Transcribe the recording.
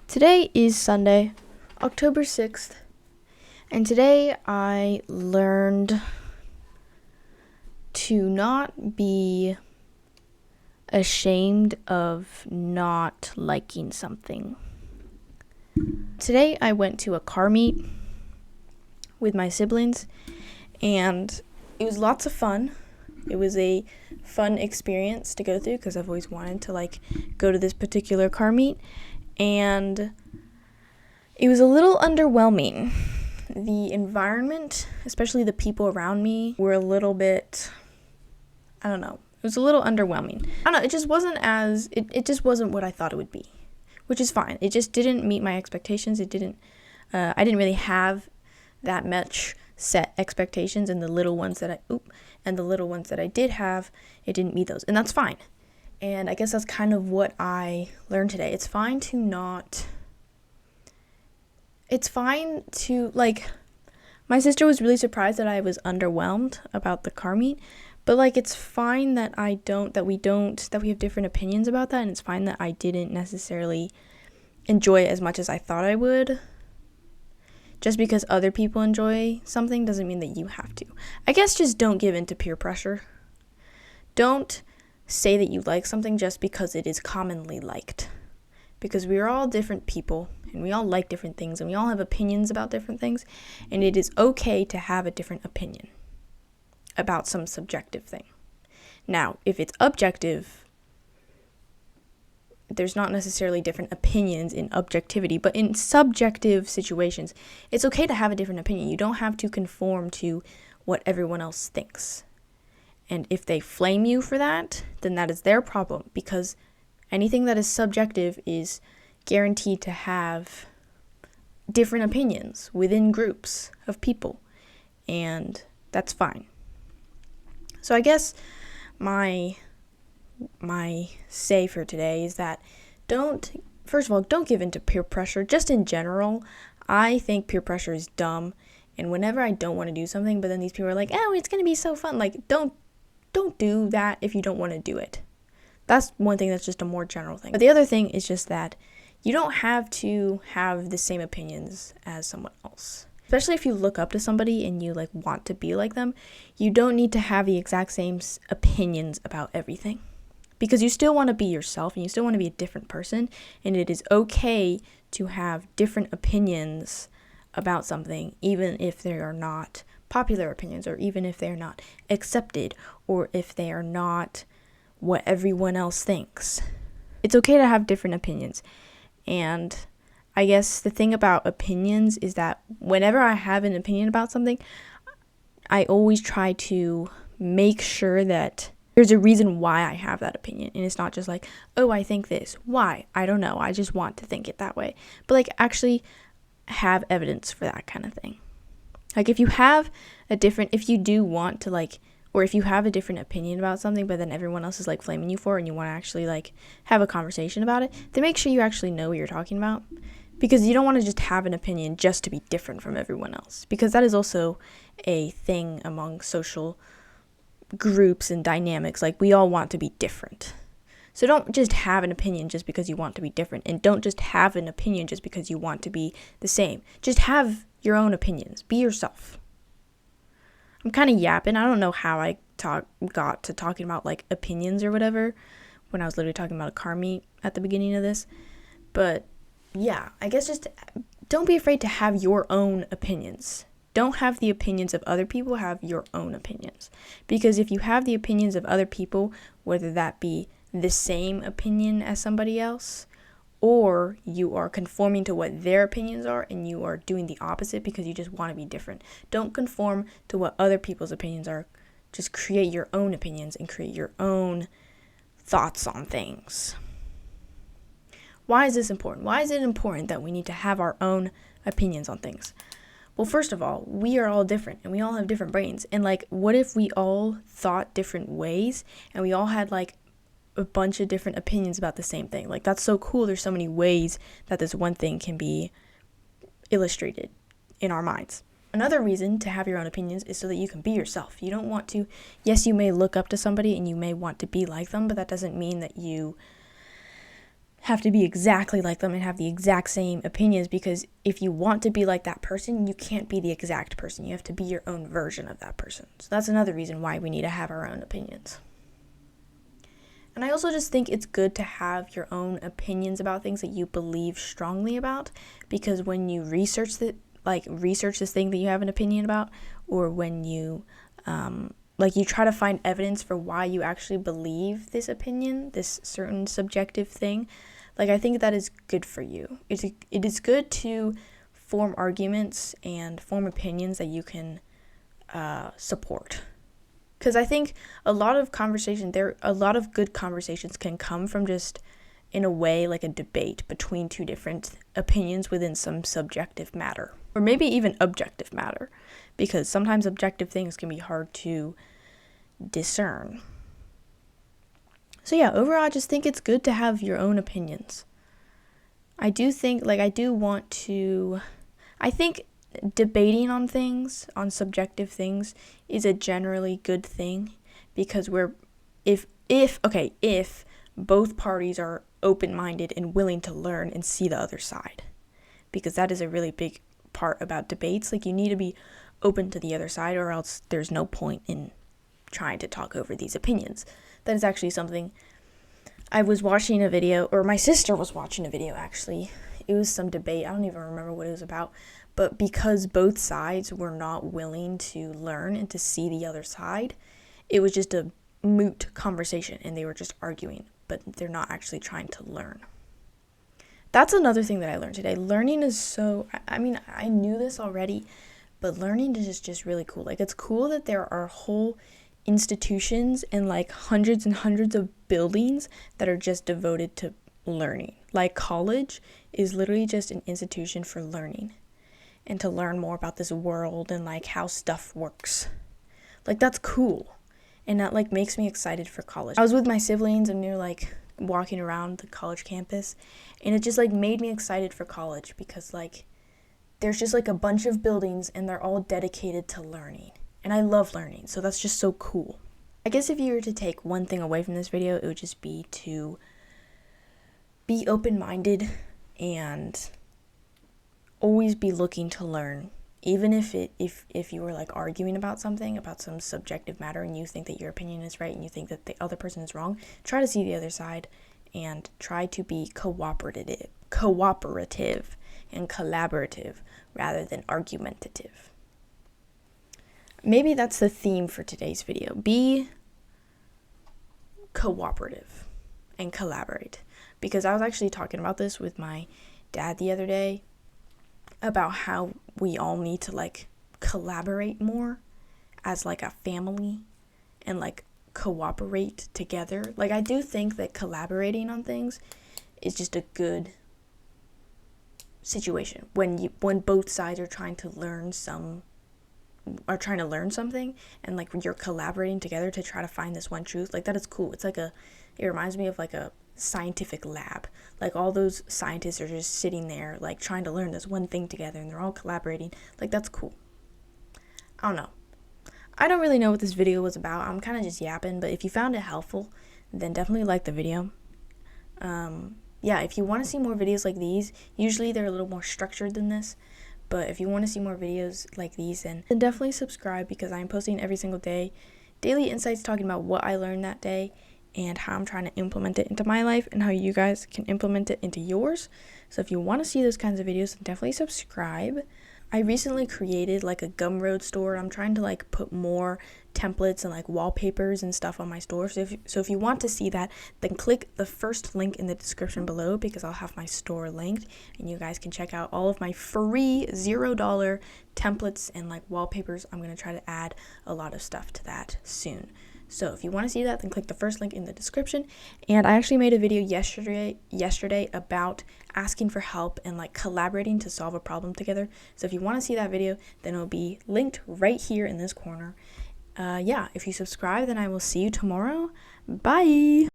Today is Sunday, October 6th, and today I learned to not be ashamed of not liking something. Today I went to a car meet with my siblings, and it was lots of fun. It was a fun experience to go through because I've always wanted to go to this particular car meet. And it was a little underwhelming. The environment, especially the people around me, were a little bit, I don't know. It was a little underwhelming. I don't know, it just wasn't what I thought it would be, which is fine. It just didn't meet my expectations. I didn't really have that much set expectations, and the little ones that I did have, it didn't meet those, and that's fine. And I guess that's kind of what I learned today. It's fine to, my sister was really surprised that I was underwhelmed about the car meet, but it's fine that we have different opinions about that, and it's fine that I didn't necessarily enjoy it as much as I thought I would. Just because other people enjoy something doesn't mean that you have to. I guess just don't give in to peer pressure. Don't say that you like something just because it is commonly liked. Because we are all different people, and we all like different things, and we all have opinions about different things, and it is okay to have a different opinion about some subjective thing. Now, if it's objective, there's not necessarily different opinions in objectivity, but in subjective situations, it's okay to have a different opinion. You don't have to conform to what everyone else thinks. And if they flame you for that, then that is their problem, because anything that is subjective is guaranteed to have different opinions within groups of people, and that's fine. So I guess my say for today is that don't give in to peer pressure. Just in general, I think peer pressure is dumb, and whenever I don't want to do something, but then these people are like, oh, it's going to be so fun, don't do that if you don't want to do it. That's one thing that's just a more general thing. But the other thing is just that you don't have to have the same opinions as someone else. Especially if you look up to somebody and you want to be like them, you don't need to have the exact same opinions about everything. Because you still want to be yourself, and you still want to be a different person, and it is okay to have different opinions about something, even if they are not popular opinions, or even if they are not accepted, or if they are not what everyone else thinks. It's okay to have different opinions. And I guess the thing about opinions is that whenever I have an opinion about something, I always try to make sure that there's a reason why I have that opinion. And it's not just oh, I think this. Why? I don't know. I just want to think it that way. But actually have evidence for that kind of thing. If you have if you do want to or if you have a different opinion about something, but then everyone else is flaming you for it, and you want to actually have a conversation about it, then make sure you actually know what you're talking about. Because you don't want to just have an opinion just to be different from everyone else. Because that is also a thing among social groups and dynamics. We all want to be different. So don't just have an opinion just because you want to be different. And don't just have an opinion just because you want to be the same. Just have your own opinions. Be yourself. I'm kind of yapping. I don't know how I got to talking about opinions or whatever when I was literally talking about a car meet at the beginning of this. But yeah, I guess just don't be afraid to have your own opinions. Don't have the opinions of other people, have your own opinions. Because if you have the opinions of other people, whether that be the same opinion as somebody else, or you are conforming to what their opinions are and you are doing the opposite because you just want to be different. Don't conform to what other people's opinions are. Just create your own opinions and create your own thoughts on things. Why is this important? Why is it important that we need to have our own opinions on things? Well, first of all, we are all different and we all have different brains. And what if we all thought different ways and we all had a bunch of different opinions about the same thing? That's so cool. There's so many ways that this one thing can be illustrated in our minds. Another reason to have your own opinions is so that you can be yourself. You don't want to, yes, you may look up to somebody and you may want to be like them, but that doesn't mean that you have to be exactly like them and have the exact same opinions, because if you want to be like that person, you can't be the exact person. You have to be your own version of that person. So that's another reason why we need to have our own opinions. And I also just think it's good to have your own opinions about things that you believe strongly about, because when you research this thing that you have an opinion about, or when you you try to find evidence for why you actually believe this opinion, this certain subjective thing, I think that is good for you. It is good to form arguments and form opinions that you can support. Because I think a lot of good conversations can come from just, in a way, like a debate between two different opinions within some subjective matter. Or maybe even objective matter. Because sometimes objective things can be hard to discern. So yeah, overall, I just think it's good to have your own opinions. I think debating on things, on subjective things, is a generally good thing, because if both parties are open-minded and willing to learn and see the other side, because that is a really big part about debates. You need to be open to the other side, or else there's no point in trying to talk over these opinions. That is actually something I was watching a video, or my sister was watching a video actually. It was some debate, I don't even remember what it was about, but because both sides were not willing to learn and to see the other side, it was just a moot conversation, and they were just arguing, but they're not actually trying to learn. That's another thing that I learned today. Learning is I knew this already, but learning is just really cool. It's cool that there are whole institutions and hundreds and hundreds of buildings that are just devoted to learning. College is literally just an institution for learning and to learn more about this world and how stuff works. That's cool. And that makes me excited for college. I was with my siblings and we were walking around the college campus, and it just made me excited for college, because there's just a bunch of buildings and they're all dedicated to learning. And I love learning, so that's just so cool. I guess if you were to take one thing away from this video, it would just be to be open-minded and always be looking to learn. Even if you were arguing about something, about some subjective matter, and you think that your opinion is right and you think that the other person is wrong, try to see the other side and try to be cooperative and collaborative rather than argumentative. Maybe that's the theme for today's video. Be cooperative and collaborate. Because I was actually talking about this with my dad the other day, about how we all need to collaborate more as a family and cooperate together. I do think that collaborating on things is just a good situation when both sides are trying to learn something, and you're collaborating together to try to find this one truth. That is cool. It reminds me of a scientific lab. All those scientists are just sitting there trying to learn this one thing together, and they're all collaborating. That's cool. I don't know. I don't really know what this video was about. I'm kind of just yapping, but if you found it helpful, then definitely like the video. If you want to see more videos like these, usually they're a little more structured than this, but if you want to see more videos like these, then definitely subscribe, because I'm posting every single day daily insights talking about what I learned that day and how I'm trying to implement it into my life and how you guys can implement it into yours. So if you want to see those kinds of videos, then definitely subscribe. I recently created a gumroad store. I'm trying to put more templates and wallpapers and stuff on my store. So if you want to see that, then click the first link in the description below, because I'll have my store linked, and you guys can check out all of my free $0 templates and wallpapers. I'm going to try to add a lot of stuff to that soon. So if you want to see that, then click the first link in the description. And I actually made a video yesterday about asking for help and collaborating to solve a problem together. So if you want to see that video, then it'll be linked right here in this corner. If you subscribe, then I will see you tomorrow. Bye!